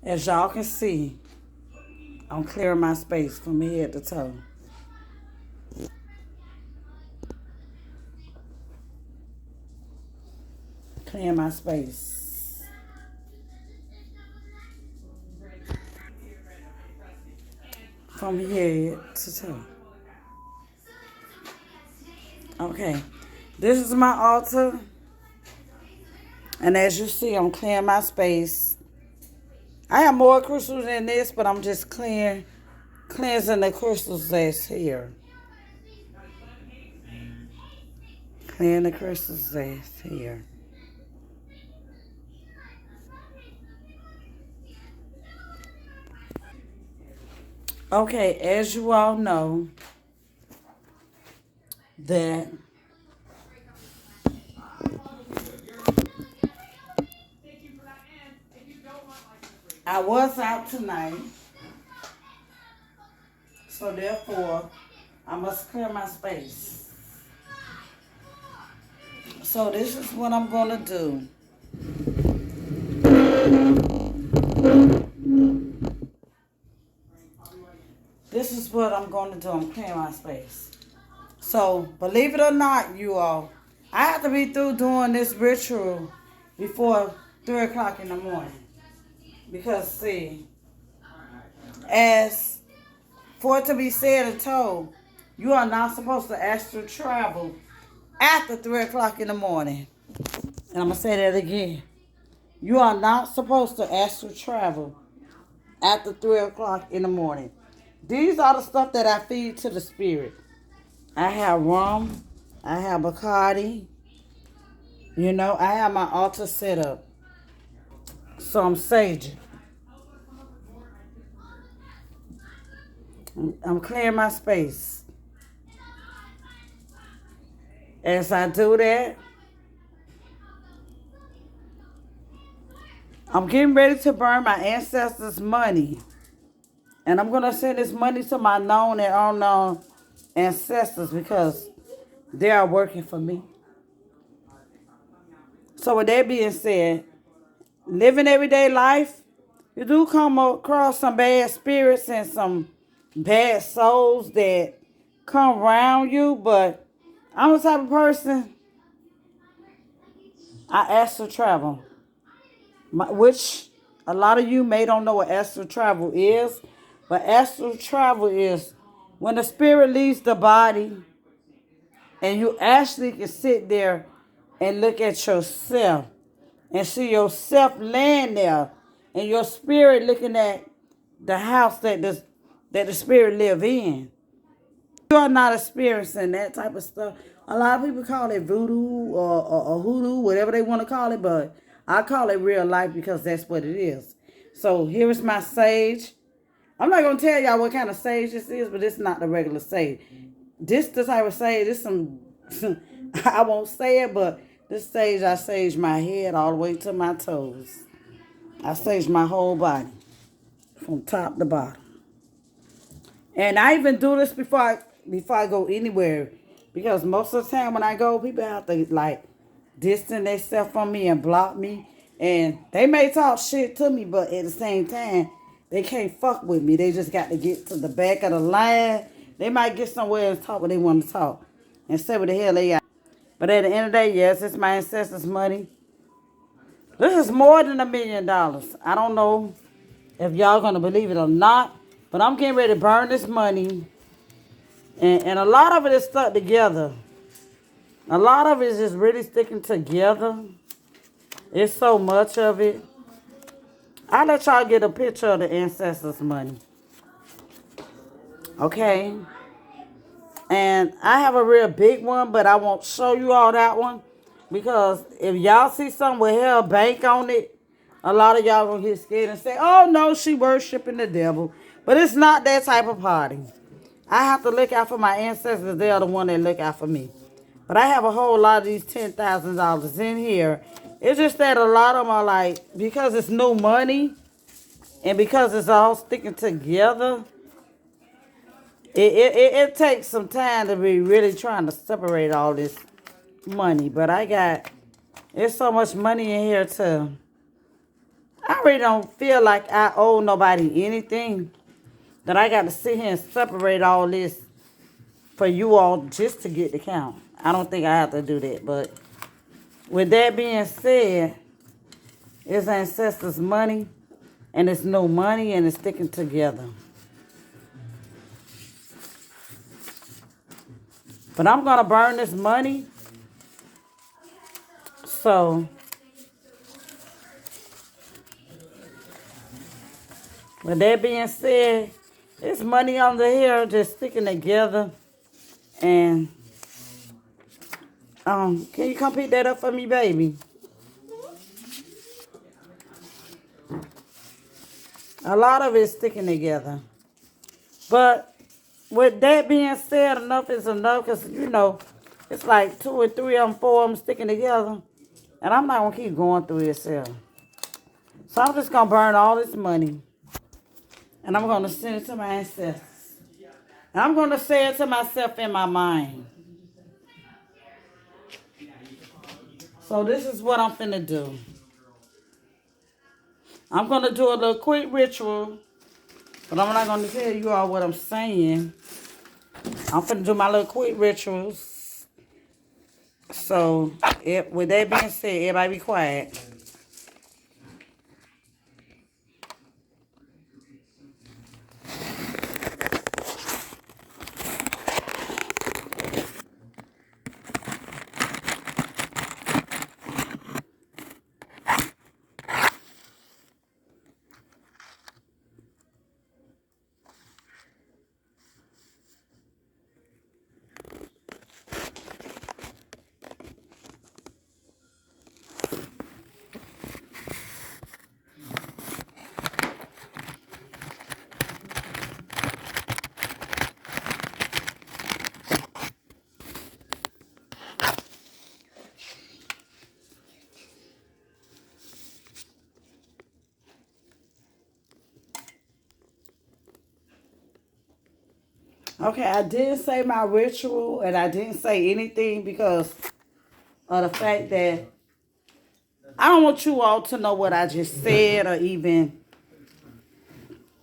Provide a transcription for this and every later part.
As y'all can see, I'm clearing my space from head to toe. Clearing my space from head to toe. Okay, this is my altar. And as you see, I'm clearing my space. I have more crystals than this, but I'm just cleansing the crystals that's here. Clearing the crystals that's here. Okay, as you all know, that I was out tonight, so therefore I must clear my space. So this is what I'm gonna do. This is what I'm gonna do. I'm clearing my space. So believe it or not, you all, I have to be through doing this ritual before 3 o'clock in the morning. Because see, as for it to be said and told, you are not supposed to astral travel after 3 o'clock in the morning. And I'm gonna say that again. You are not supposed to astral travel after 3 o'clock in the morning. These are the stuff that I feed to the spirit. I have rum. I have Bacardi. I have my altar set up. So I'm saging. I'm clearing my space. As I do that, I'm getting ready to burn my ancestors' money. And I'm going to send this money to my known and unknown ancestors because they are working for me. So with that being said, living everyday life, you do come across some bad spirits and some bad souls that come around you, but I'm the type of person, I astral travel, which a lot of you may don't know what astral travel is, but astral travel is when the spirit leaves the body and you actually can sit there and look at yourself and see yourself laying there and your spirit looking at the house that the spirit live in. You are not experiencing that type of stuff. A lot of people call it voodoo or hoodoo, whatever they want to call it, but I call it real life because that's what it is. So here is my sage. I'm not going to tell y'all what kind of sage this is, but it's not the regular sage. This the type of sage, this some, I won't say it, but this sage, I sage my head all the way to my toes. I sage my whole body from top to bottom. And I even do this before I go anywhere. Because most of the time when I go, people have to like distance themselves from me and block me. And they may talk shit to me, but at the same time, they can't fuck with me. They just got to get to the back of the line. They might get somewhere and talk what they want to talk. And say what the hell they got. But at the end of the day, yes, it's my ancestors' money. This is more than $1 million. I don't know if y'all going to believe it or not. But I'm getting ready to burn this money. And a lot of it is stuck together. A lot of it is just really sticking together. It's so much of it. I'll let y'all get a picture of the ancestors' money. Okay? And I have a real big one, but I won't show you all that one. Because if y'all see something with Hell Bank on it, a lot of y'all gonna get scared and say, oh no, she worshiping the devil. But it's not that type of party. I have to look out for my ancestors. They are the one that look out for me. But I have a whole lot of these $10,000 in here. It's just that a lot of them are like, because it's no money and because it's all sticking together, it takes some time to be really trying to separate all this money. But there's so much money in here I really don't feel like I owe nobody anything. That I got to sit here and separate all this for you all just to get the count. I don't think I have to do that. But with that being said, it's ancestors' money and it's no money and it's sticking together. But I'm going to burn this money. So, with that being said, it's money under here just sticking together. And, can you come pick that up for me, baby? A lot of it's sticking together. But with that being said, enough is enough because, it's like 2 or 3 of them, 4 of them sticking together. And I'm not going to keep going through this here. So I'm just going to burn all this money. And I'm going to send it to my ancestors. And I'm going to say it to myself in my mind. So this is what I'm finna do. I'm going to do a little quick ritual. But I'm not going to tell you all what I'm saying. I'm finna do my little quick rituals. So, with that being said, everybody be quiet. Okay, I didn't say my ritual and I didn't say anything because of the fact that I don't want you all to know what I just said or even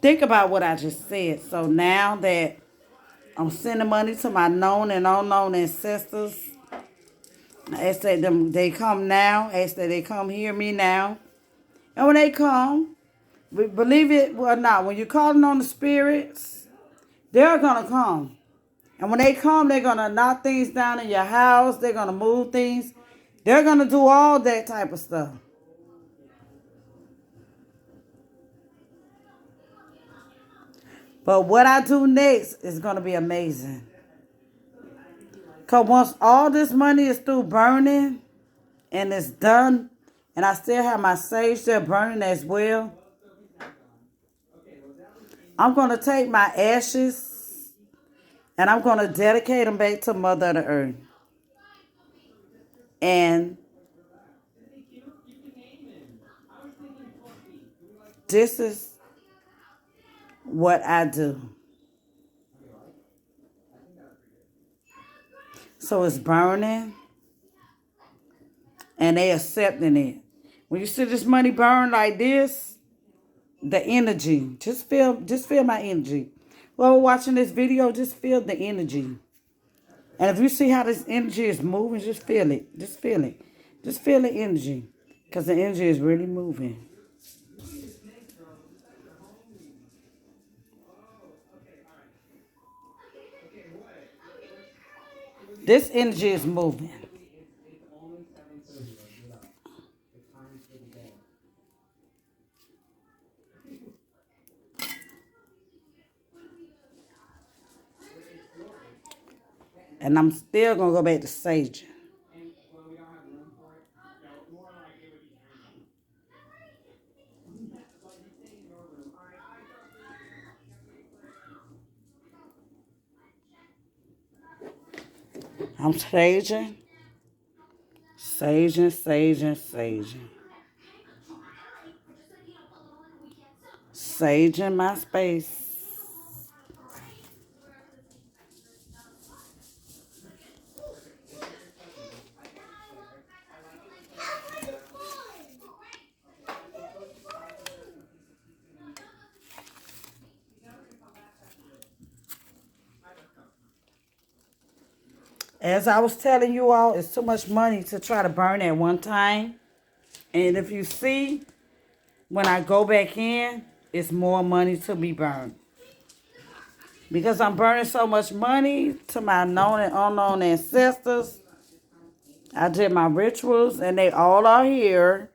think about what I just said. So now that I'm sending money to my known and unknown ancestors, I ask that they come now. I ask that they come hear me now. And when they come, believe it or not, when you're calling on the spirits, they're going to come. And when they come, they're going to knock things down in your house. They're going to move things. They're going to do all that type of stuff. But what I do next is going to be amazing. Because once all this money is through burning and it's done, and I still have my sage there burning as well, I'm going to take my ashes and I'm going to dedicate them back to Mother of the Earth. And this is what I do. So it's burning and they accepting it. When you see this money burn like this, the energy, just feel my energy. Whoever watching this video, just feel the energy. And if you see how this energy is moving, just feel it. Just feel it. Just feel the energy. Because the energy is really moving. This energy is moving. And I'm still going to go back to saging. I'm saging. Saging, saging, saging. Saging my space. As I was telling you all, it's too much money to try to burn at one time. And if you see, when I go back in, it's more money to be burned. Because I'm burning so much money to my known and unknown ancestors. I did my rituals and they all are here.